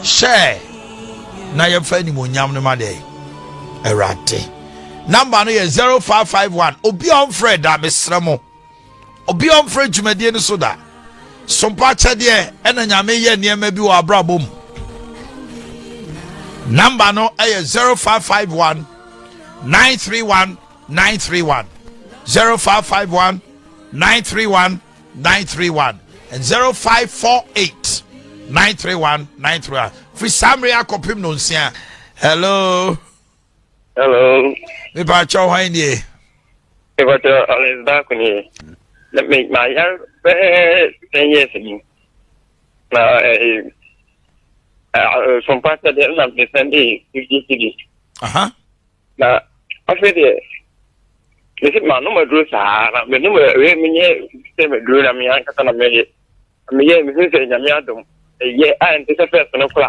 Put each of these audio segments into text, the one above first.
share na yɛmfa animonyam no ma de erate. Number no is 0551. Obi on Fred da mesremo. Obi on Fred dwumadie no so da. Sompa chede ena nyame ye niema bi wa abrabom. Number no is 0551 931 931. 0551 931 931 and 0548 931 931. For Samria kopim no nsia. Hello. Hello. Me ba chow ha ni. Me ba chow always back ni. Let me my year 10 years ago. Na from part of the na Sunday 50 cities. Na after the this is my number do sa na me number we me nye se me do na me an kasa na me ye me se nya me adom ye an te se first no kula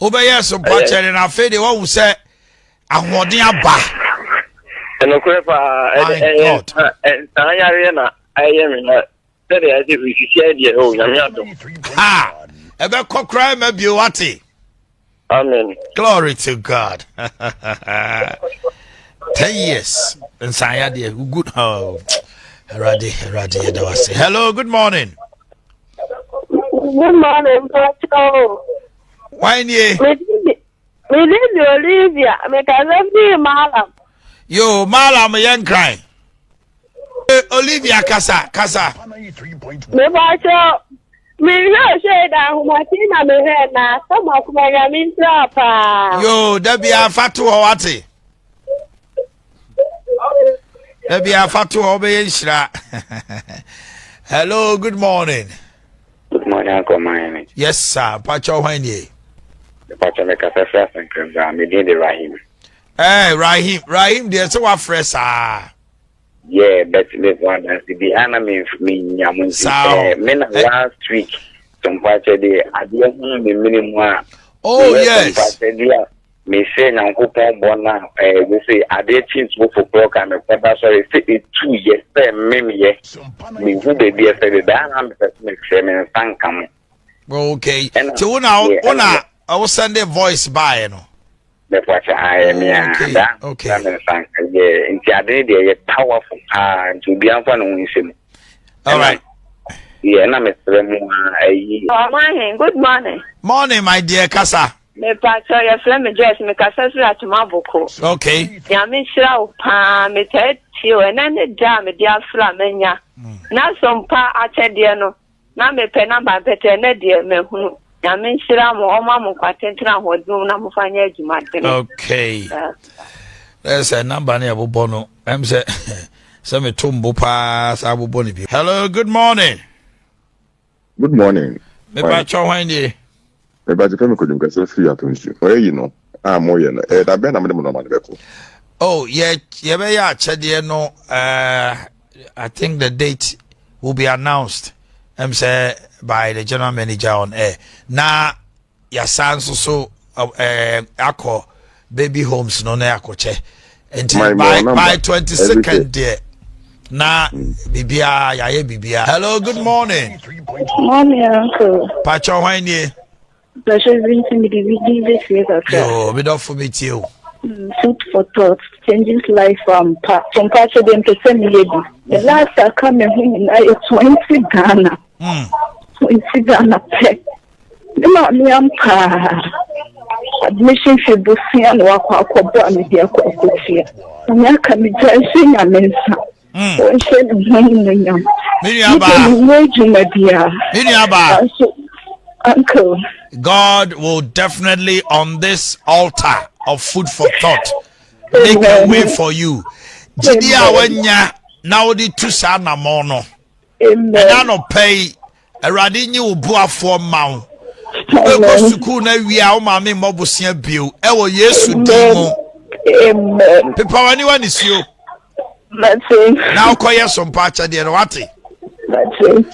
obeye so pachere na fe de wo se ahoden aba eno kwefa yare na aye me na se de ade we sisi de o nya me adom ebe kokra ma bi wate. Amen. Glory to God. 10 years. And saya dia good. Oh, ready. Hello, good morning. Good morning, Pastor. Why nie? Me need Olivia. Me can be Malam. Yo, Malam yen cry. Olivia kasa. Me Pastor. Me no say that humatina me he na some of my yamin trapa. Yo, that be a fatu or wati. That be a fatu or be shra. Hello, good morning. Good morning, Uncle Miami. Yes, sir. Pacho Wanye. The Pacho make a fresh and cream. Me did the Rahim. Rahim, there's so a fresh. Yeah, but this one has to be anime for me. Last week, some part of the idea the minimum. Oh, yes. Me say, now, Bona, we say, are there things for program? Sorry, 2 years, maybe yes. Me who be there for the dynamic make sure and thank come. Okay. So now, I will send a voice by, you know. That's what I am. Okay. Yeah, in the powerful to be on one. All right. Yeah, and I'm Good morning. Morning, my dear Kasa. Me Pastor, your friend me dress me Kasa at Maboko. Okay. Yami shra pa me tet you and then the jam me dia flamenya. Na sompa ache no. Na me pena ba bete na dia me hunu. Yami shra mo oma mo kwatentra hodun na mo fanya adwuma de. Okay. There's a number near Bono. I'm say some tumbo pass aboboni bi. Hello, good morning. Good morning. Me ba cho hwanye. Me ba je femi ko dum ka se free atonsu. Oye yi no. Mo ye no. Da be na me no man be ko. Oh, yeah, be ya chede no I think the date will be announced. I'm say by the general manager on air. Na ya sanso so akọ baby homes no na akoche. Until by 22nd there. Na bibia ya bibia. Hello, good morning. Morning, uncle. Pacho hwanye. Pleasure visiting me this year. Yo, me don't for me too. Food for thought, changes life from part of them to send me. The last I come in, I 20 Ghana. 20 Ghana pay. Me am admission fee busi and wakwa kwa me dia kwa kofia. Na ka me jansi nya mensa. O she no nyam. Uncle. God will definitely on this altar of food for thought make a way for you. Jidia wanya na odi tu sa na mo no. Amen. Na no pay erade nyi obuafo mawo. Eko suku na wia o ma me mobosia bio e wo Yesu dimo. Amen. Pepa wani wani sio. Nothing. Now koye sompa cha de wate. Nothing.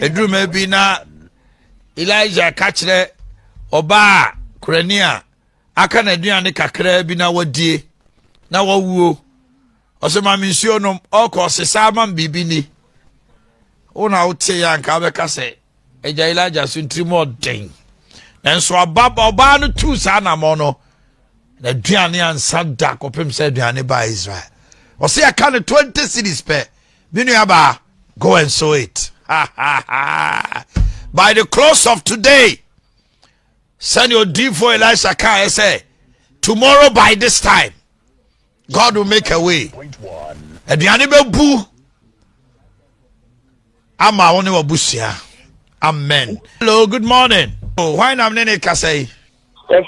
Edru ma bi na Elijah kachire oba kurania aka na aduane kakra bi na wadie na wawuo osema mensio no oko sesa ma bibi ni una utie ya nka be kase eja Elijah so ntrimo den And so oba no two sa na mo no. Na duane ansa da kopem say duane ba Israel. O say aka no 20 cities pe. Binu ba go and sow it. By the close of today, send your deed for Elisha Kai say tomorrow by this time God will make a way. Aduane be bu ama woni wabusia. Amen. Hello, good morning. Oh, why na mne ka say? Yo,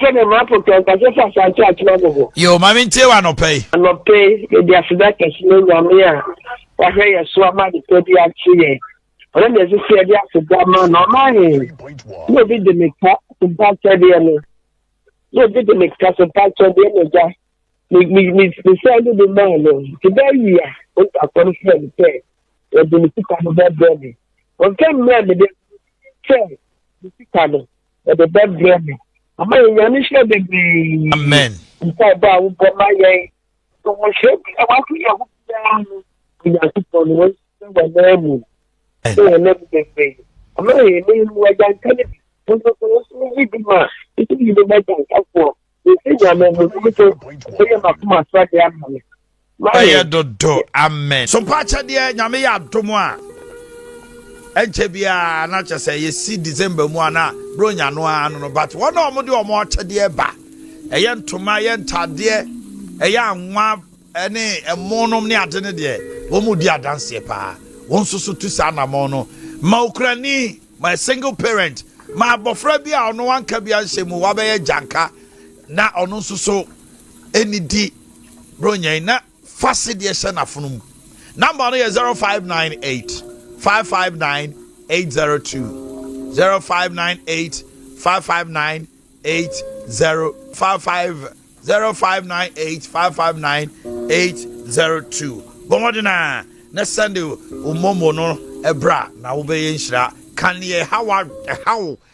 mami ntie wa no pay. No pay, the afida kesino nyame a wa hwe yeso ama de pedi atie. Ona me zi se dia afida ma no ma he. No bi de meka to back de no. No bi de meka to back de no ja. Me say do the man no. Ti ba yi a, o ta kon se de pay. E de mi tika no be brebe. O kem me de say, mi tika no. E de be brebe. Amen. Amen. So pacha dia nyame ya domo a enche bia na che say yesi December mu ana bro nya no anu no but one o mo de o mo chede ba eye ntoma ye ntade eye anwa ene emonom ne ade ne de wo mu di adanse pa won so tu sa na mo no ma ukrani my single parent ma bofra bia ono wanka bia nhemu wa be ye janka na ono so enidi bro nya na fase de hye na funum number no 0598 559 802 0598 559 802 Bomodina na Sunday umomo no ebra na wo be yenhira kan ye how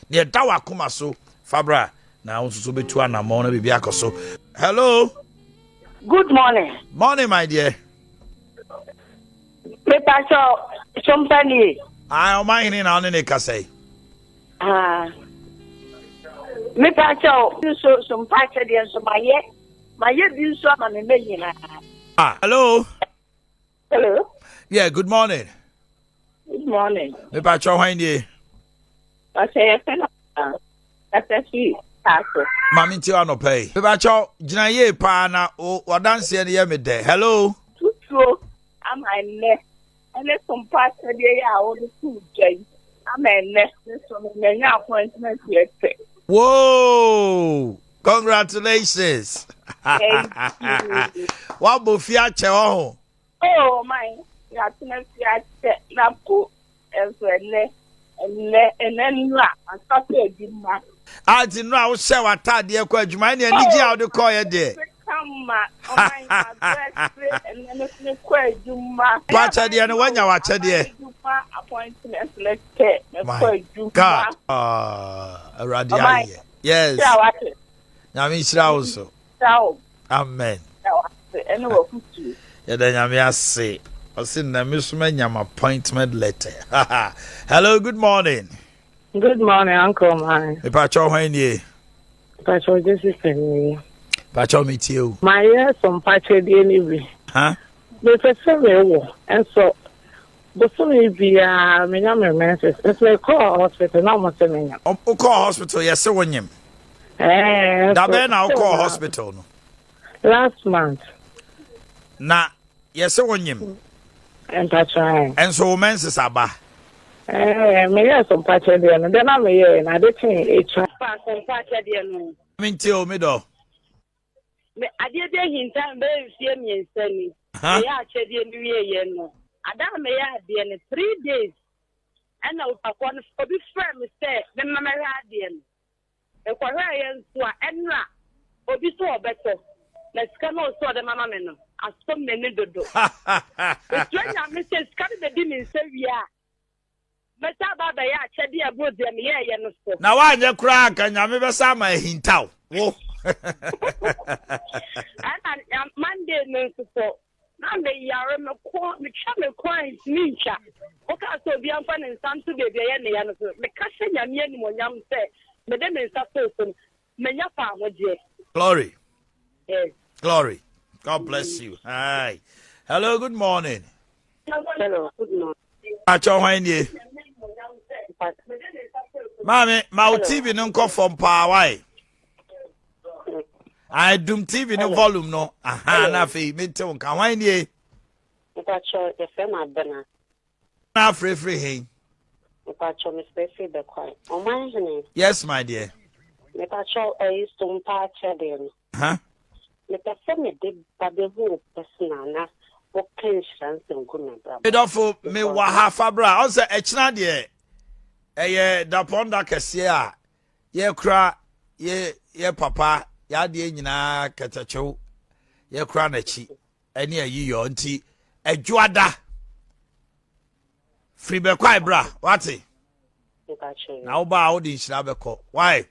ne dawa koma so fabra na wo so betu anamo na bibia akoso. Hello, Good morning. Morning my dear. Pacho SOMPA ni. O my hini na one ne ka say. Me pacho so SOMPA che de so maye bi so ma me nyina. Hello. Hello. Yeah, good morning. Good morning. Me pacho hwan die. I say Taso. Mami ti wa no pay. Me pacho gina ye pa na o wadanse ne ye me de. Hello. Tutu am ane SOMPA che de ya o de tu jai. Am ane so me nya appointment yet. Whoa! Congratulations. What bofia che ho? Oh my. Ya tuna fia che na ko eso ene nwa asase edima. Ati no a wo hye watade e kwa adwuma ne anigi a wo de call ye de. Kama oh my address ene ne kwa adwuma. Pacha de ne wanya wache de. Appointment letter me kwa adwuma. God. Already are. Yes. Nyame hira wo so. Amen. Ene wo futu. Ya da nyame ase. Osin na misuma nyam appointment letter. Hello, good morning. Good morning, Uncle man. Me pacho hwan nie? Pacho Jesus ni. Pacho me tie o. My year SOMPA che de ni bi. Me pese me wo. And so boso me bia me nya me menses. It's like call hospital na mo se me nya. O call hospital yes wonyem. Da be na o call hospital no. Last month. Na yes wonyem. And Pacho. And so menses aba. Me yes SOMPA che de no. Then am here na de tin echa. SOMPA che de no. Me tie o me do. Me ade de hinta be fie mi nsani. Ya che de mi ye no. Ada me ya de ne 3 days. And I upon obi friend say the mama ade no. E kwa hwa ye nso a enra obi so obeto. Na sika no so de mama me no. Asom me ne dodo. Estranya me say sika de di mi nsa wi a. Meta baba ya che de abro de me ye no so. Na wa anye kura ka nyame be sa ma hintaw. Wo. And Monday no so. Na me yare me kwa me cha me kwa ncha. O ka so bi amfa ne nsantu bebe ye ne ya no so. Me ka se nyame ani mo nyam se Me dem me start person. Me nya pa hoje. Glory. Yes. Glory. God bless you. Hi. Hello, good morning. Hello, good morning. Acho hwanye. Mami, my TV no go from power why? I doom TV no volume no. Aha, na fe me te won kan hwanye. Mpacho the friend Abena. Na free hey. Mpacho me space be kwai. O man hene. Yes, my dear. Mpacho SOMPA chede. Huh? Me pese me de babehu personal na o ken chance nguna bra. Edofo me wa ha fabra. On say echina de da ponda kese a ye kra ye papa ya de nyina ketachew ye kra na chi ene ayiyo nti adwoada free be kwai bra wati na wo ba wo di nhira beko why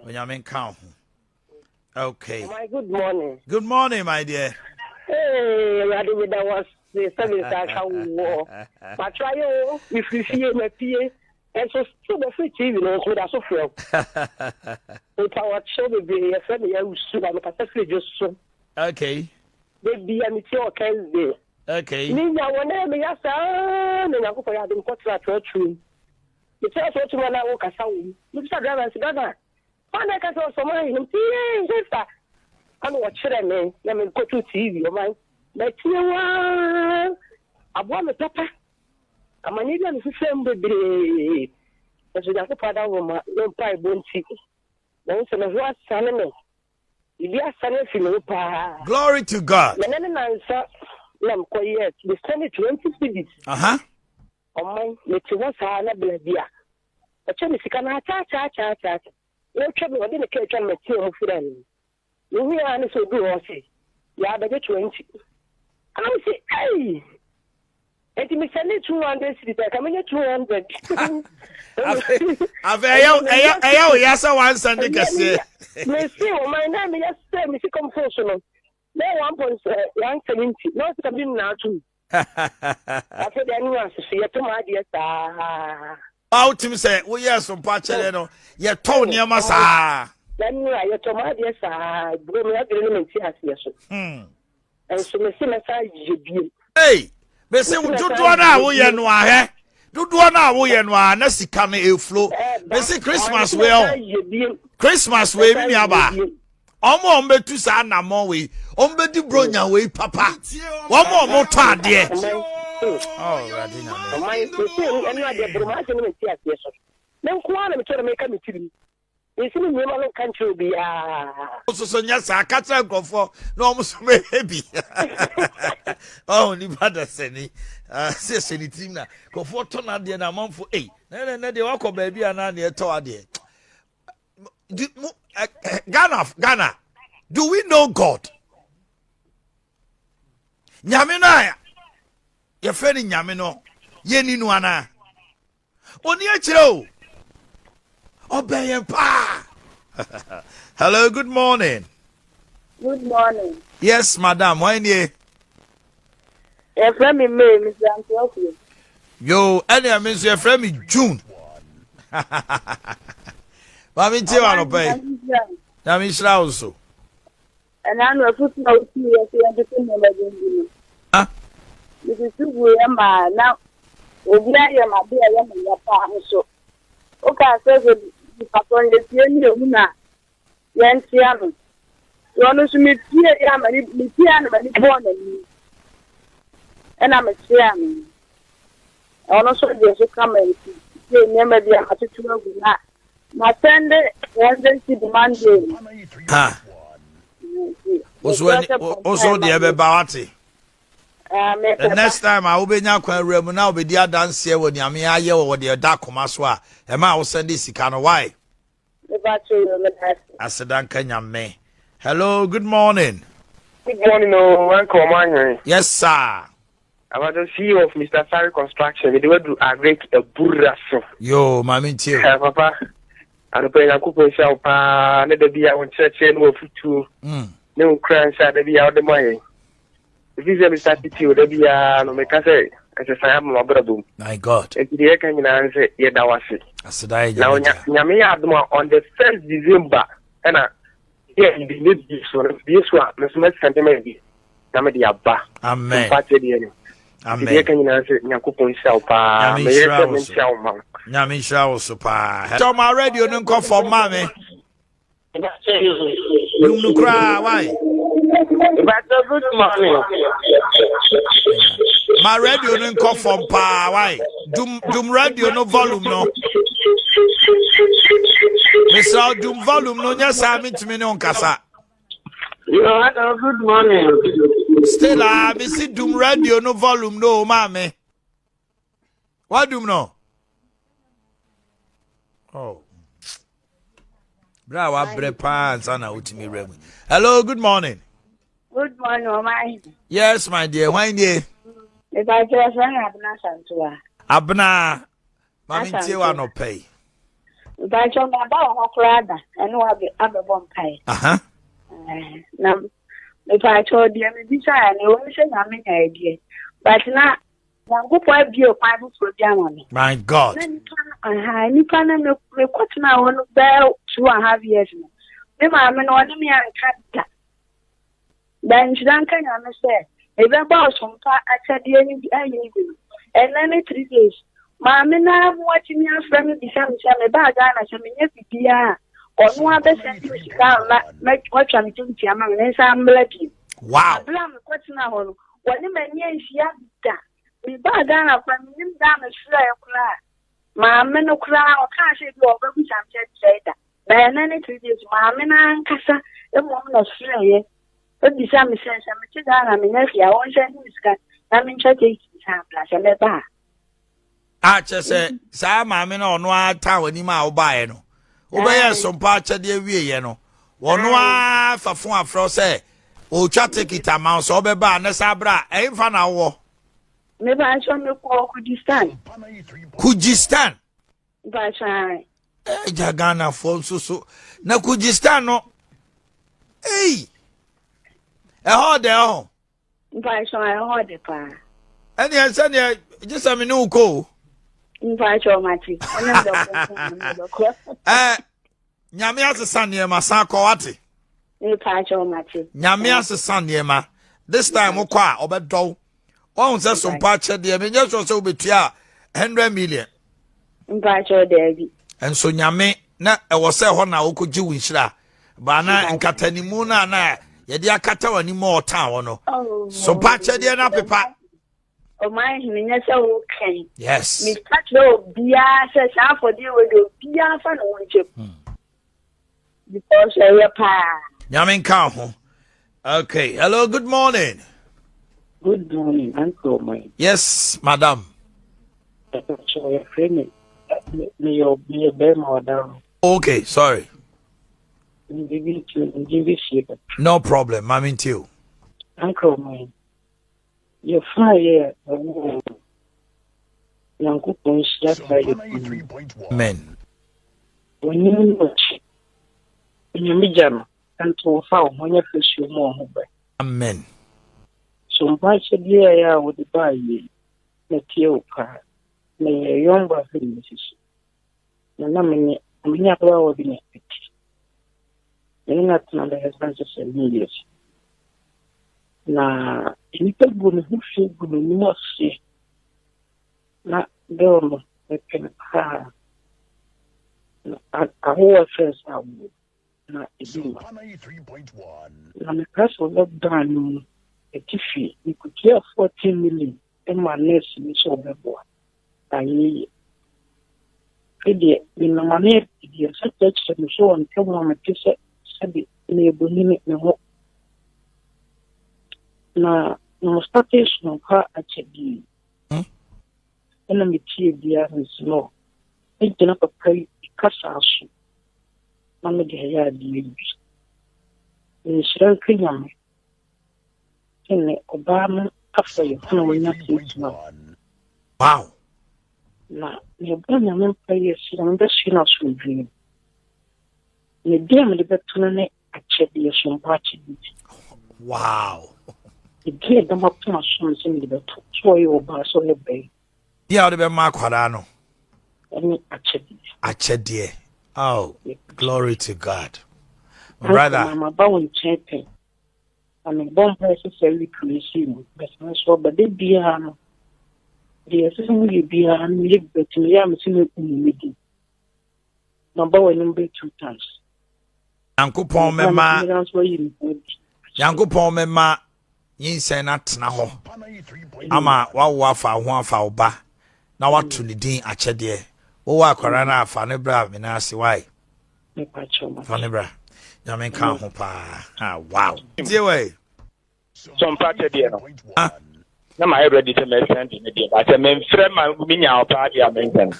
Benjamin count. Okay. My good morning. Good morning, my dear. Hey, that was the service I can war. But try you if you see my PA. And so the free TV, you know, that's so fair. But our show will be a friend, I will soon have a just so. Okay. Baby, I'm your Wednesday. Okay. Nina, whenever you are, and I hope I have been caught at your true. You tell us what you want to walk a sound. You start driving together. And I can tell someone, sister. I'm watching them, let me go to TV, right? But you are a woman, papa. I'm an Indian system, baby. As we have a father woman, no pie bone tea. Then some of what's salmon. You are salmon for pa. Glory to God. The name answer, I'm quiet. We send it 20 minutes. Oh, my, let's was a bladia. A Chinese can chat. No trouble, I didn't catch on my tail friend. You are so good, I say. Yeah, but get 20. And I say, hey. And me send it 200 cities. I come in 200. Yes, I want Sunday. Me see, my name is me see confusion. No 1.170. No, it's coming now too. After the annual, see you to my dear. How to say, we are some patch, you told near Massa. Then you are to my dear, bring me up in the and so me see my side, you. Hey, they say, do one hour, you know, eh? Do 1 hour, you know, Nancy come a flow. They say Christmas well. Christmas way, me aba. Omo mbe tu sa na mo we. Ombe di bronya we papa. One more time there. Oh, Radina. My sister, and you are the promotion in the theater. Then, Kwana, me try to make a meeting. You see, me, my country be so yes, I catch a go for no almost maybe. Oh, ni bada seni. Says any team na go for ton at the amount for 8. No, they walk baby and I near to there. Ghana, do we know God? Nyamina, your friend in Yamino, Yeni Nuana. Oni achiro. Obey pa. Hello, good morning. Good morning. Yes, madam. Why nie? A friend me, Mr. Antiochus. Yo, any I miss your friend me June. Mami tiwa no pay. Na mi shra also. And I know put no tea as you understand me. Ah. This is we am now. Obi aye ma be aye me ya pa so. O ka say the patron de tie ni o na. Yan tia no. So no so me tie ya ma ni tia no ma ni born ni. And I'm a tia me. Ono so de so come and tie nyama bia atutu agu na. My friend wasn't the Monday. Ah. Also the ebe bawati. The next time I will be now kwa remu na obi dia dance here when yami aye wo de da koma so a e ma wo send this sika no why? Asedan kanya me. Hello, good morning. Good morning, Uncle Manny. Yes, sir. I was the CEO of Mr. Sari Construction. They were to agree a burraso. Yo, mami tio. Papa. I don't pay a couple of let the be our church and we'll fit to no crime side, the be out the money. If you say Mr. Tito, the be no make us say, as I am my brother. My God. And the can you answer Yedawasi? Asadai. Now, Yamia on the 1st December, and yeah, in the mid this one, Miss Met Sentiment, Namadi Abba. Amen. Amen. The can you answer Yakupon Shelpa? Nyami Shao pa. Tom already you don't call for mommy. You cry, why? But good morning. My radio don't call for pa, why? Doom radio no volume no. Mr. Doom volume no, yes, I mean to me on Casa. You had a good morning. Still, I see Doom radio no volume no, mammy. What do you know? Oh. Bravo, pants and out me remi. Hello, good morning. Good morning, my. Yes, my dear. Why dear? If I just rang Abna Santua. Abna, Mammy Tiwa no pay. If I told my bow, rather, and no other one pay. Now, if I told you, maybe I only say I'm an idea. But now, one good boy be a Bible for Germany. My God. I can't quit now on bell 2.5 years. Maybe I'm an ordinary cat. Then she don't can understand. If I bought some part, I said, and then 3 days. Mamma, now I'm watching your friend become some bad and some year. Or no other sense make what I'm doing to Yaman and I'm lucky. Wow. I'm quite now. What the man is yet. We bad down from him down a slave. Mamma no cry or can't say go over which I'm just said. Then any 3 days, Mamma and Cassa, the woman of Slay. But the same sense, I'm a down. I mean, if you want to I'm in church, I'm a bar. I just said, Sam, I'm in on one town when you might buy no. Obey some parts of the way, no. One one for 4 frost say, oh, chat take it a mouse or be bar, Nesabra, ain't for now. Maybe I shall not call Kurdistan. Kurdistan? But I. Jagana for so. Na Kurdistan, no. Hey! A hard there. But I heard the pa. And yes, and yeah, just a minute go. Invite your matty. Nyamia's son near my son, Coati. Invite your matty. Nyamia's son near ma. This time, Oka, Obedo. One says some patch at the Aminos also between 100 million. Invite your daddy. And so Nyame, na I was a one now could you wish that. Bana and Catanimuna, na, Yadia Cata any more town. So patch at the end of paper. Oh, my, yes, okay. Yes. Miss Patro, Bia says, I for deal with you, Bia for no one. Because you're a pa. Yamin Kaho. Okay. Hello, good morning. Good morning, Uncle mine. Yes, madam. Your friend, may you be a bear or down. Okay, sorry. No problem. I'm into you. Uncle mine. Your fire, young coupons, just by men. When you watch, when you meet them, and to found when you push you more. Amen. So much a year with the buy ye, the teal car, may a younger thing, Mrs. Naming, I mean, I will be it. You're not another husband just a million. Na nipa gu ne ho hwe gu ne nim ase na dom e ken ha na aho first awu na ebi na me kaso lockdown no e tifi ni kutia 14 million e ma nurse ni so bebo ayi ede ni na mane di se text ni so on kemo ma tise sabi ni eboni ni ho na statation ka achedi ena mitie bia no ejina papa kasa aso na me de ya di ni shiran kinyam ene obama afa yo na wanya kitna wow na ne banya men paye shiran da shi na so dwi ne dem de betuna ne achedi so mpachi wow Again, I'm up to my sons in the toy or bus on the bay. Yeah, the Mark Harano. And I check. Dear. Oh, glory to God. Brother, I'm a bone champion. I'm a born necessarily pleasing, but I saw, but they be the assembly be live, but I'm seeing meeting. Number 2 times. Uncle Paul Mema, Yanko Mema, yin say not now. Ama wafa one ba. Now what to the dean a chedie. O wa korana fanebra minasi why. Fanebra. Yamen kan ho pa. Ah wow. Dear way. Some part of the na my ready to make sense in the but I mean friend my minya party amen.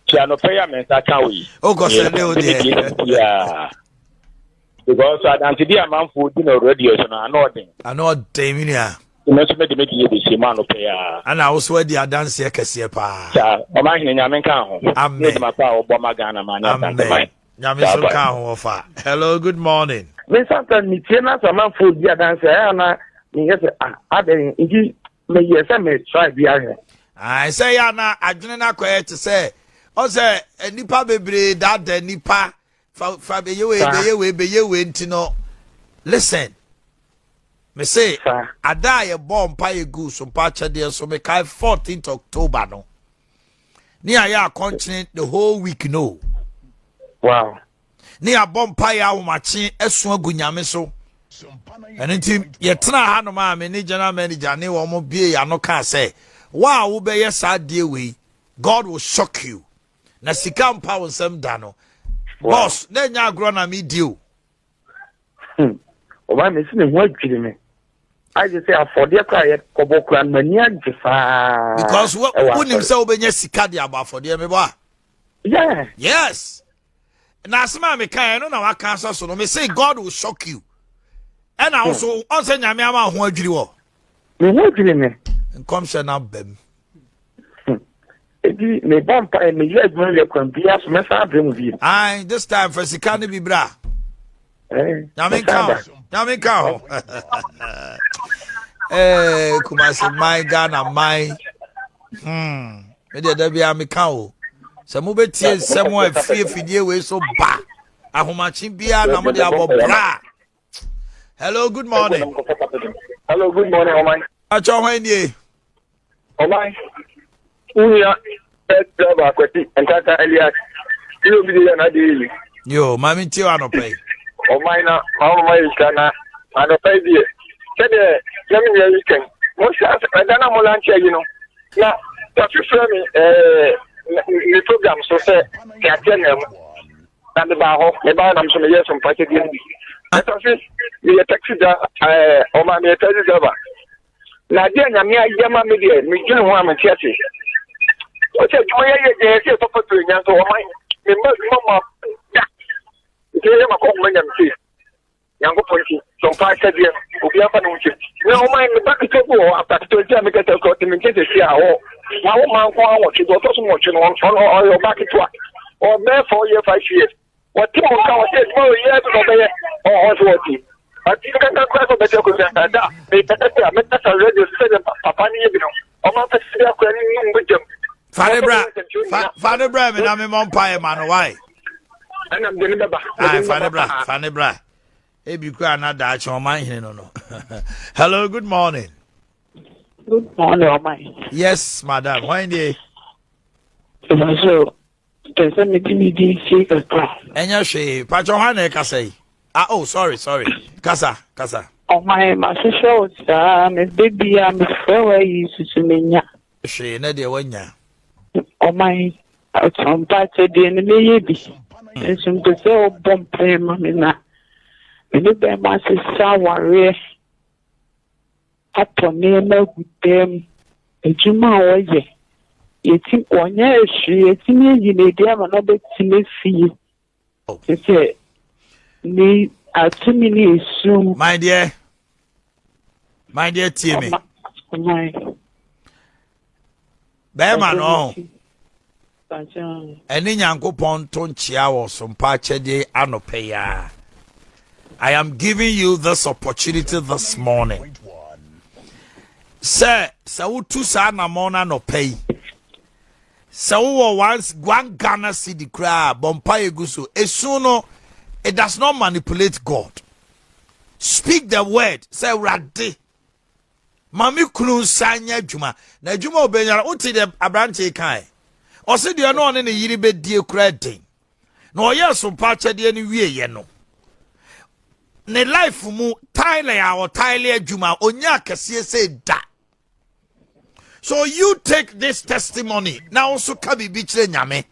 Piano payment can we? Oh God send yeah. Because I don't see the amount for radio so I know them yeah. You must make the man pay. And I also the dance here kese pa. O ma hin nyamen kan ho. Amen. Ma pa o bo magana ma nya kan. Nyamen so kan ho fa. Hello, good morning. Me sometimes me tiena some for the dance na me yes aden inji me yes me try bi ahwe. I say ya na adwene na kwet say o say nipa bebre that nipa fa be ye ntino. Listen. Me say ada ye bomb pa ye go so pa chede so me kai 14th October no. Ni aya continent the whole week no. Wow. Ni a bomb pa ya wo machi esu agunyame so. And nti ye tena ha no ma me ni general manager ni wo mo bie ya no ka say wa wo be ye sa de we God will shock you. Na sika mpa wo nsem da no. Boss na nya agro na me deal. O ba me sine ho adwiri me. I just say for the quiet kobokran mania jifa. Because what wouldn't say obenya sika de aba for the me ba. Yeah. Yes. Na asema me kan no na wa kan so no me say God will shock you. And also on say nyame ama ho adwiri wo. Me ho adwiri me. Nkom se na bam. Edi me bomb pa me ye adwiri le kwan bia so me sa brem bi. Ai this time for sika ne bi bra. Nyame kan. Kumasi my Ghana my me de da bia me kan o. Se mo betie nsem o afie we so ba. Ahomachi bia na mo de abobra. Hello, good morning. Hello, good morning, Omai. Acho hwan nie? Omai. Uya driver kweti entata Elias. You be there na dey. Yo, mami ti wa no pay. Omai na mama is kana and pay there. Said let me hear you can. Mo say dana mo lunch you know. Na that you frame me program so say ka tell na me ba ho me ba na so me yes some party dey. I say me taxi o ma me taxi driver. Na dia nya me ayama me dey me gina ho am tiati. O say mo ye say papa to nya so o ma me mama ya. Ke ma ko mo nya me. Yango ponti so pa say dia obi afa no nche. Me o ma me back to go after 20 me get ko me get see a ho. Na wo man ko awon ti go to so mo chi no on your back to or there 4 years 5 years. What you can say tomorrow years to be or what you I think I can cry for better because that they better make us already said papa ni bi no o ma fa sia ko ni mu bujam Fanebra me na me mon pae man why and I'm going to ba Fanebra e bi ku ana da acho man hene no Hello, good morning. Good morning, Omai. Yes, madam. Why dey? So person me di fake a class. Enya hwe, pacho hwan na ka say? Ah, oh, sorry. Kasa. Oh my sister was me baby am so you to menya. Hwe na de wanya. Oh my SOMPA de ne me bi. Ensum to say o bom prema me na. Me be ma sister ware. Ato ne na gutem. Ejuma oye. Yeti onye ehwi yeti ne yine dia ma no betime fie. Say ni atumi ni esum. My dear Timmy. My Bema no. Eni nyankopon to nchia wo so mpa chede anope ya. I am giving you this opportunity this morning. Sir, so two sana mona no pay. So once one Ghana city crab, Bompire Gusu, Esuno, it does not manipulate God. Speak the word, say Radi. Mami Kunu Sanya Juma, na Juma Benya, uti de Abranche Kai. Or said you are not in a yiribe dear credit. No, yes, some patch at the any way, yeno. Ne life mu, Tyler or Tyler Juma, Onyaka say that. So you take this testimony now also can be bitre nyame.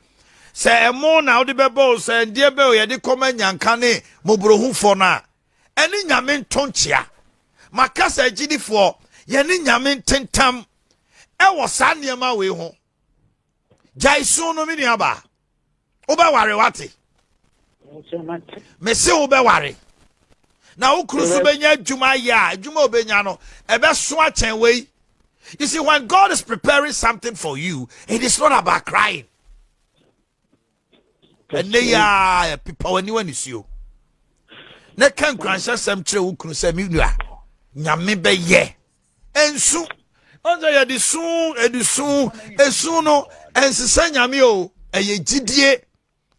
Say mo na odi bebo say die be o ye de koma nyanka ne mobrohu fo na. Eni nyame ntonchia. Makasa agidifo ye ne nyame tentam e wo sa niema we ho. Jaisu no mi niaba. Oba ware wate. Me se oba ware. Na ukrusu benya adwuma ya, adwuma obenya no ebe so a chen we. You see, when God is preparing something for you, it is not about crying. And they are people when you see you. Ne can grandson some true who say me nyame be ye. And soon, under ya the soon, no, and se nyame o, and ye jidie,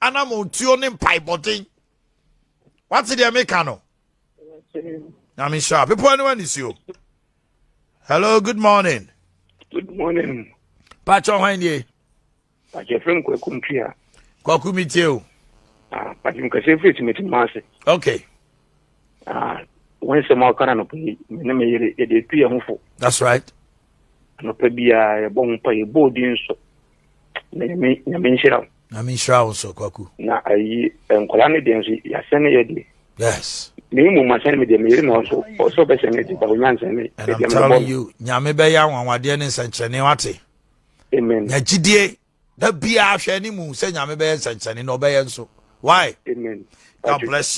and I'm on tuning pipe botting. What's the Americano? I'm in sharp. People anyone is you. Hello, good morning. Good morning. Pacho Hanye. Pacho Frank Kumpia. Kwakumitio. Pacho Mkasefit Metimasi. Okay. When some more can pay, Miname, a 3 and That's right. No Pebia, a bone pay boarding so. Namin I mean, Shroud so Kwaku. Na I am Colani Densi, Yasani. Yes. Name my send me the million also by sending it, but we answer me. And I'm telling you, Nyame Beya, one Wadian and Chanewati. Amen. Najidie, that be our shiny moon, say Nyame Beya and Chanino Beya so. Why? Amen. God bless you.